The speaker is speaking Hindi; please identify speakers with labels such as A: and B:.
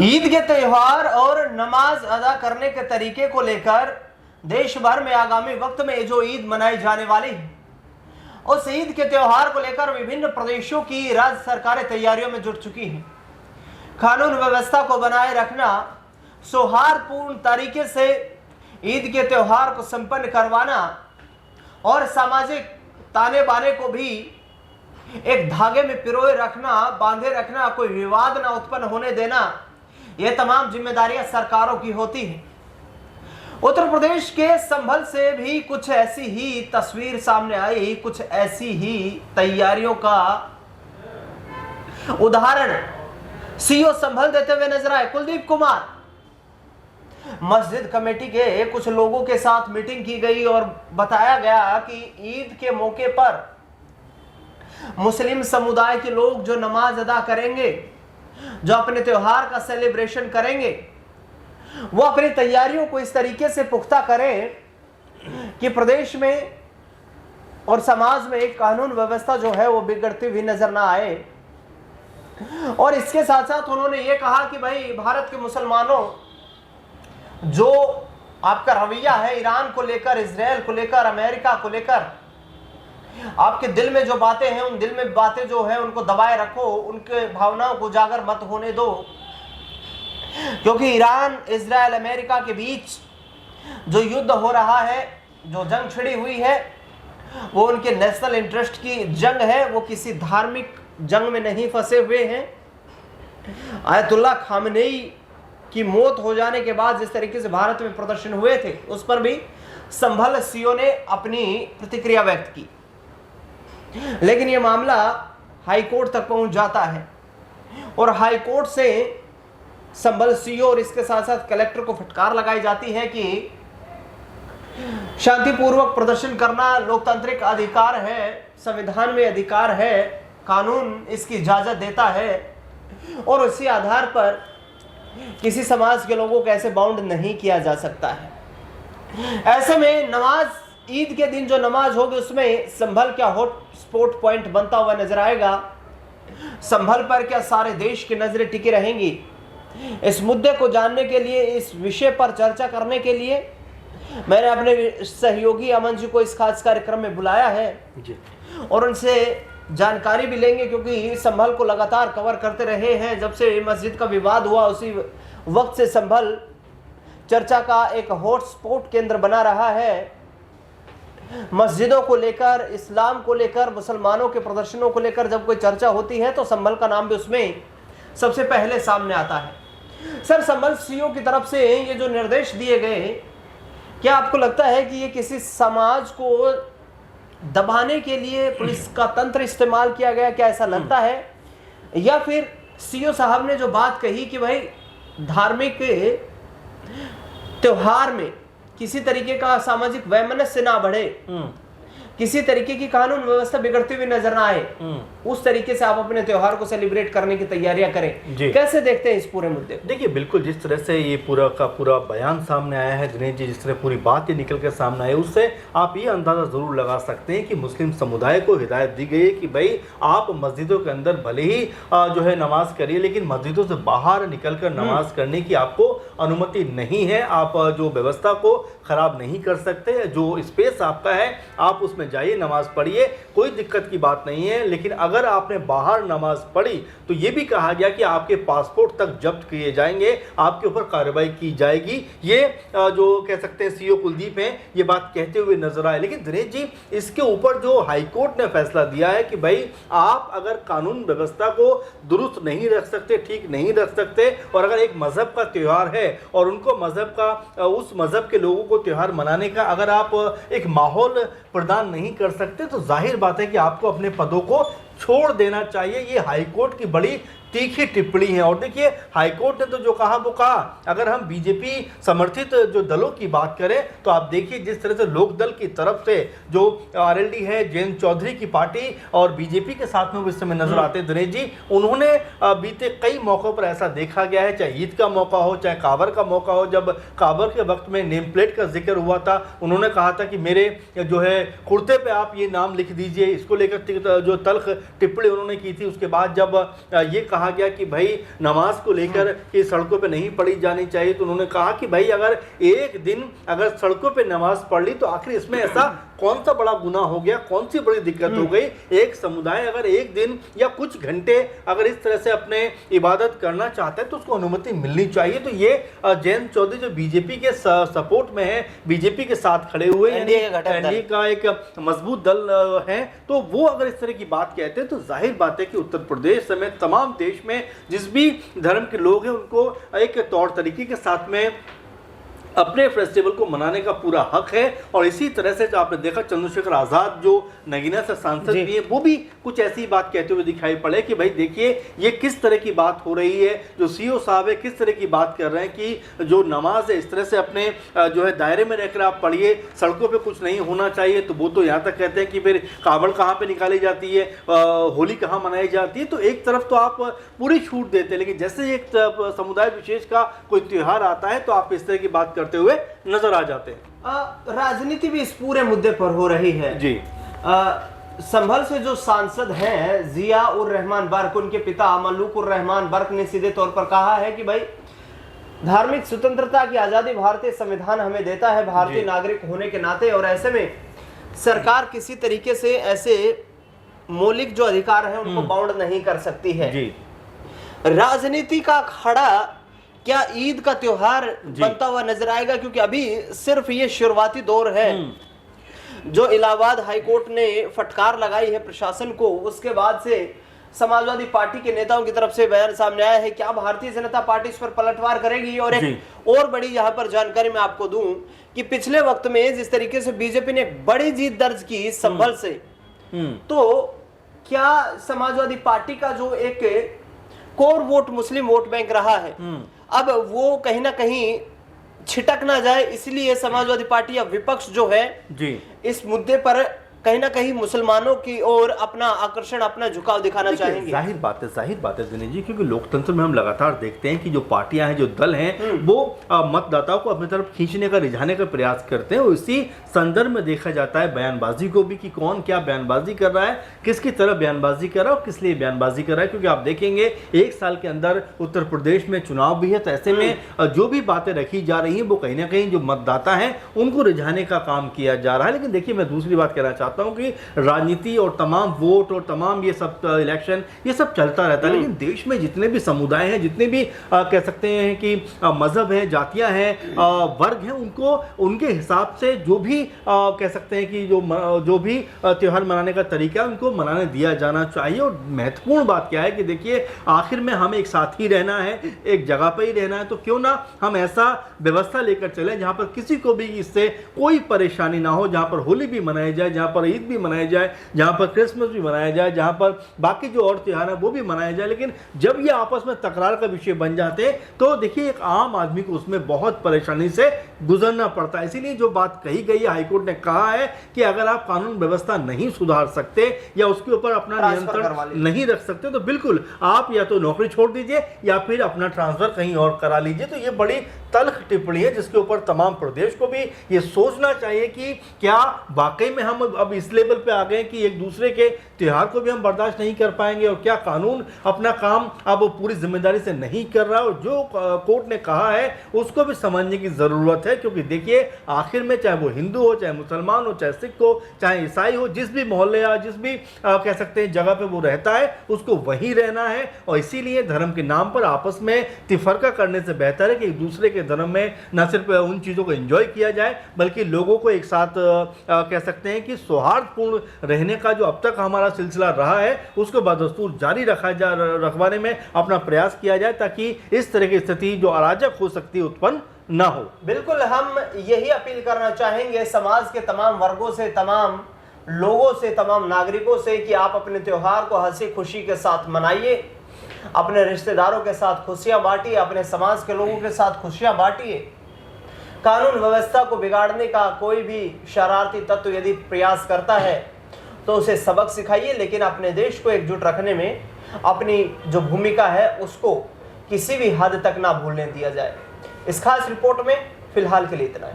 A: ईद के त्योहार और नमाज अदा करने के तरीके को लेकर देश भर में आगामी वक्त में जो ईद मनाई जाने वाली है, उस ईद के त्योहार को लेकर विभिन्न प्रदेशों की राज्य सरकारें तैयारियों में जुट चुकी हैं। कानून व्यवस्था को बनाए रखना, सौहार्दपूर्ण तरीके से ईद के त्योहार को संपन्न करवाना और सामाजिक ताने बाने को भी एक धागे में पिरोए रखना, बांधे रखना, कोई विवाद ना उत्पन्न होने देना, यह तमाम जिम्मेदारियां सरकारों की होती हैं। उत्तर प्रदेश के संभल से भी कुछ ऐसी ही तस्वीर सामने आई, कुछ ऐसी ही तैयारियों का उदाहरण सीओ संभल देते हुए नजर आए। कुलदीप कुमार, मस्जिद कमेटी के कुछ लोगों के साथ मीटिंग की गई और बताया गया कि ईद के मौके पर मुस्लिम समुदाय के लोग जो नमाज अदा करेंगे, जो अपने त्योहार का सेलिब्रेशन करेंगे, वो अपनी तैयारियों को इस तरीके से पुख्ता करें कि प्रदेश में और समाज में एक कानून व्यवस्था जो है वो बिगड़ती हुई नजर ना आए। और इसके साथ साथ उन्होंने ये कहा कि भाई भारत के मुसलमानों, जो आपका रवैया है ईरान को लेकर, इजराइल को लेकर, अमेरिका को लेकर, आपके दिल में जो बातें हैं, उन दिल में बातें जो है उनको दबाए रखो, उनके भावनाओं को उजागर मत होने दो, क्योंकि ईरान, इजराइल, अमेरिका के बीच जो युद्ध हो रहा है, जो जंग छिड़ी हुई है, वो उनके नेशनल इंटरेस्ट की जंग है, वो किसी धार्मिक जंग में नहीं फंसे हुए हैं। आयतुल्लाह खामनेई की मौत हो जाने के बाद जिस तरीके से भारत में प्रदर्शन हुए थे, उस पर भी संभल सीओ ने अपनी प्रतिक्रिया व्यक्त की। लेकिन यह मामला हाई कोर्ट तक पहुंच जाता है और हाई कोर्ट से संभल सीओ और इसके साथ साथ कलेक्टर को फटकार लगाई जाती है कि शांतिपूर्वक प्रदर्शन करना लोकतांत्रिक अधिकार है, संविधान में अधिकार है, कानून इसकी इजाजत देता है और उसी आधार पर किसी समाज के लोगों को ऐसे बाउंड नहीं किया जा सकता है। ऐसे में नमाज, ईद के दिन जो नमाज होगी उसमें संभल क्या हॉट स्पॉट पॉइंट बनता हुआ नजर आएगा। संभल पर क्या सारे देश की नजरें टिकी रहेंगी? इस मुद्दे को जानने के लिए, इस विषय पर चर्चा करने के लिए मैंने अपने सहयोगी अमन जी को इस खास कार्यक्रम में बुलाया है जी। और उनसे जानकारी भी लेंगे, क्योंकि संभल को लगातार कवर करते रहे हैं। जब से मस्जिद का विवाद हुआ उसी वक्त से संभल चर्चा का एक हॉटस्पॉट केंद्र बना रहा है। मस्जिदों को लेकर, इस्लाम को लेकर, मुसलमानों के प्रदर्शनों को लेकर जब कोई चर्चा होती है तो संभल का नाम भी उसमें सबसे पहले सामने आता है। सर, संभल सीओ की तरफ से ये जो निर्देश दिए गए, क्या आपको लगता है कि ये किसी समाज को दबाने के लिए पुलिस का तंत्र इस्तेमाल किया गया? क्या ऐसा लगता है? या फिर सीओ साहब ने जो बात कही कि भाई धार्मिक त्योहार में किसी तरीके का सामाजिक वैमनस्य ना बढ़े, किसी तरीके की कानून व्यवस्था बिगड़ती हुई नजर ना आए, उस तरीके से आप अपने त्योहार को सेलिब्रेट करने की तैयारियां करें? कैसे देखते हैं इस पूरे मुद्दे को?
B: देखिए, बिल्कुल जिस तरह से ये पूरा का पूरा बयान सामने आया है दिनेश जी, जिस तरह पूरी बात ये निकल कर सामने आई, उससे आप ये अंदाज़ा ज़रूर लगा सकते हैं कि मुस्लिम समुदाय को हिदायत दी गई है कि भाई आप मस्जिदों के अंदर भले ही जो है नमाज करिए, लेकिन मस्जिदों से बाहर निकल कर नमाज करने की आपको अनुमति नहीं है। आप जो व्यवस्था को ख़राब नहीं कर सकते, जो स्पेस आपका है आप उसमें जाइए, नमाज पढ़िए, कोई दिक्कत की बात नहीं है। लेकिन अगर आपने बाहर नमाज पढ़ी तो ये भी कहा गया कि आपके पासपोर्ट तक जब्त किए जाएंगे, आपके ऊपर कार्रवाई की जाएगी। ये जो कह सकते हैं सीओ कुलदीप हैं, ये बात कहते हुए नजर आए। लेकिन दिनेश जी, इसके ऊपर जो हाईकोर्ट ने फैसला दिया है कि भाई आप अगर कानून व्यवस्था को दुरुस्त नहीं रख सकते, ठीक नहीं रख सकते, और अगर एक मजहब का त्यौहार है और उनको मजहब का, उस मजहब के लोगों को त्यौहार मनाने का अगर आप एक माहौल प्रदान नहीं कर सकते, तो जाहिर बात है कि आपको अपने पदों को छोड़ देना चाहिए। ये हाईकोर्ट की बड़ी तीखी टिप्पणी है। और देखिए, हाईकोर्ट ने तो जो कहा वो कहा। अगर हम बीजेपी समर्थित जो दलों की बात करें तो आप देखिए जिस तरह से लोक दल की तरफ से जो आरएलडी है, जयंत चौधरी की पार्टी और बीजेपी के साथ में वो इस समय नजर आते हैं दिनेश जी, उन्होंने बीते कई मौक़ों पर ऐसा देखा गया है, चाहे ईद का मौका हो, चाहे काबर का मौका हो। जब काबर के वक्त में नेम प्लेट का जिक्र हुआ था, उन्होंने कहा था कि मेरे जो है कुर्ते पे आप ये नाम लिख दीजिए। इसको लेकर जो तल्ख टिप्पणी उन्होंने की थी। उसके बाद जब ये कहा कहा गया कि भाई नमाज को लेकर कि सड़कों पे नहीं पढ़ी जानी चाहिए, तो उन्होंने कहा कि भाई अगर एक दिन अगर सड़कों पे नमाज पढ़ ली तो आखिर इसमें ऐसा कौन सा बड़ा गुनाह हो गया, कौन सी बड़ी दिक्कत हो गई। एक समुदाय अगर एक दिन या कुछ घंटे अगर इस तरह से अपने इबादत करना चाहता है तो उसको अनुमति मिलनी चाहिए। तो ये जयंत चौधरी जो बीजेपी के सपोर्ट में है, बीजेपी के साथ खड़े हुए एनडीए का एक मजबूत दल है, तो वो अगर इस तरह की बात कहते हैं तो जाहिर बात है कि उत्तर प्रदेश समेत तमाम देश में जिस भी धर्म के लोग हैं उनको एक तौर तरीके के साथ में अपने फेस्टिवल को मनाने का पूरा हक है। और इसी तरह से जो आपने देखा चंद्रशेखर आजाद जो नगीना से सांसद भी है, वो भी कुछ ऐसी बात कहते हुए दिखाई पड़े कि भाई देखिए ये किस तरह की बात हो रही है, जो सीओ साहब है किस तरह की बात कर रहे हैं कि जो नमाज है इस तरह से अपने जो है दायरे में रहकर आप पढ़िए, सड़कों पर कुछ नहीं होना चाहिए। तो वो तो यहाँ तक कहते हैं कि फिर कावड़ कहाँ पर निकाली जाती है, होली कहाँ मनाई जाती है। तो एक तरफ तो आप पूरी छूट देते हैं, लेकिन जैसे एक समुदाय विशेष का कोई त्यौहार आता है तो आप इस तरह की बात करते हुए नजर आ जाते हैं।
A: राजनीति भी इस पूरे मुद्दे पर हो रही है जी। संभल से जो सांसद हैं जिया उर रहमान बर्क, उनके पिता मलूक उर रहमान बर्क ने सीधे तौर पर कहा है कि भाई धार्मिक स्वतंत्रता की आजादी भारतीय संविधान हमें देता है भारतीय नागरिक होने के नाते, और ऐसे में सरकार किसी तरीके से ऐसे मौलिक जो अधिकार है उनको बाउंड नहीं कर सकती है जी। राजनीति का खड़ा क्या ईद का त्योहार बनता हुआ नजर आएगा, क्योंकि अभी सिर्फ ये शुरुआती दौर है। जो इलाहाबाद हाईकोर्ट ने फटकार लगाई है प्रशासन को, उसके बाद से समाजवादी पार्टी के नेताओं की तरफ से बयान सामने आया है। क्या भारतीय जनता पार्टी इस पर पलटवार करेगी? और एक और बड़ी यहाँ पर जानकारी मैं आपको दूं कि पिछले वक्त में जिस तरीके से बीजेपी ने एक बड़ी जीत दर्ज की संभल से, तो क्या समाजवादी पार्टी का जो एक कोर वोट मुस्लिम वोट बैंक रहा है, अब वो कहीं ना कहीं छिटक ना जाए, इसलिए समाजवादी पार्टी या विपक्ष जो है जी इस मुद्दे पर कहीं ना कहीं मुसलमानों की ओर अपना आकर्षण, अपना झुकाव दिखाना चाहेंगे।
B: जाहिर बात है दिनेश जी, क्योंकि लोकतंत्र में हम लगातार देखते हैं कि जो पार्टियां हैं, जो दल हैं, वो मतदाताओं को अपनी तरफ खींचने का, रिझाने का प्रयास करते हैं। और इसी संदर्भ में देखा जाता है बयानबाजी को भी कि कौन क्या बयानबाजी कर रहा है, किसकी तरफ बयानबाजी कर रहा है और किस लिए बयानबाजी कर रहा है। क्योंकि आप देखेंगे एक साल के अंदर उत्तर प्रदेश में चुनाव भी है, तो ऐसे में जो भी बातें रखी जा रही हैं वो कहीं ना कहीं जो मतदाता हैं उनको रिझाने का काम किया जा रहा है। लेकिन देखिए मैं दूसरी बात कहना चाहता हूं कि राजनीति और तमाम वोट और तमाम ये सब इलेक्शन ये सब चलता रहता है, लेकिन देश में जितने भी समुदाय हैं, जितने भी कह सकते हैं कि मजहब हैं, जातियां हैं, वर्ग हैं, उनको उनके हिसाब से जो भी कह सकते हैं कि जो भी त्यौहार मनाने का तरीका है उनको मनाने दिया जाना चाहिए। और महत्वपूर्ण बात क्या है कि देखिए आखिर में हमें एक साथ ही रहना है, एक जगह पर ही रहना है, तो क्यों ना हम ऐसा व्यवस्था लेकर चलें जहां पर किसी को भी इससे कोई परेशानी ना हो, जहां पर होली भी मनाई जाए, जहां पर ईद भी मनाया जाए, जहां पर क्रिसमस भी मनाया जाए, जहां पर बाकी जो और त्योहार है वो भी मनाया जाए। लेकिन जब ये आपस में तकरार का विषय बन जाते हैं तो देखिए एक आम आदमी को उसमें बहुत परेशानी से गुजरना पड़ता है। इसीलिए जो बात कही गई है, हाईकोर्ट ने कहा है कि अगर आप कानून व्यवस्था नहीं सुधार सकते या उसके ऊपर अपना नियंत्रण नहीं रख सकते तो बिल्कुल आप या तो नौकरी छोड़ दीजिए या फिर अपना ट्रांसफर कहीं और करा लीजिए। तो ये बड़ी तल्ख टिप्पणी है जिसके ऊपर तमाम प्रदेश को भी ये सोचना चाहिए कि क्या वाकई में हम अब इस लेवल पे आ गए कि एक दूसरे के त्योहार को भी हम बर्दाश्त नहीं कर पाएंगे, और क्या कानून अपना काम अब पूरी जिम्मेदारी से नहीं कर रहा, और जो कोर्ट ने कहा है उसको भी समझने की जरूरत है। क्योंकि देखिए आखिर में चाहे वो हिंदू हो, चाहे मुसलमान हो, चाहे सिख हो, चाहे ईसाई हो, जिस भी मोहल्ले या जिस भी कह सकते हैं जगह पे वो रहता है उसको वही रहना है। और इसीलिए धर्म के नाम पर आपस में तिफरका करने से बेहतर है कि एक दूसरे के धर्म में न सिर्फ उन चीज़ों को एंजॉय किया जाए बल्कि लोगों को एक साथ कह सकते हैं कि सौहार्दपूर्ण रहने का जो अब तक हमारा सिलसिला रहा है उसको बदस्तूर जारी रखवाने में अपना प्रयास किया जाए, ताकि इस तरह की स्थिति जो अराजक हो सकती है उत्पन्न ना हो।
A: बिल्कुल, हम यही अपील करना चाहेंगे समाज के तमाम वर्गों से, तमाम लोगों से, तमाम नागरिकों से कि आप अपने त्योहार को हंसी खुशी के साथ मनाइए, अपने रिश्तेदारों के साथ खुशियां बांटिए, अपने समाज के लोगों के साथ खुशियां बांटिए। कानून व्यवस्था को बिगाड़ने का कोई भी शरारती तत्व यदि प्रयास करता है तो उसे सबक सिखाइए, लेकिन अपने देश को एकजुट रखने में अपनी जो भूमिका है उसको किसी भी हद तक ना भूलने दिया जाए। इस खास रिपोर्ट में फिलहाल के लिए इतना है।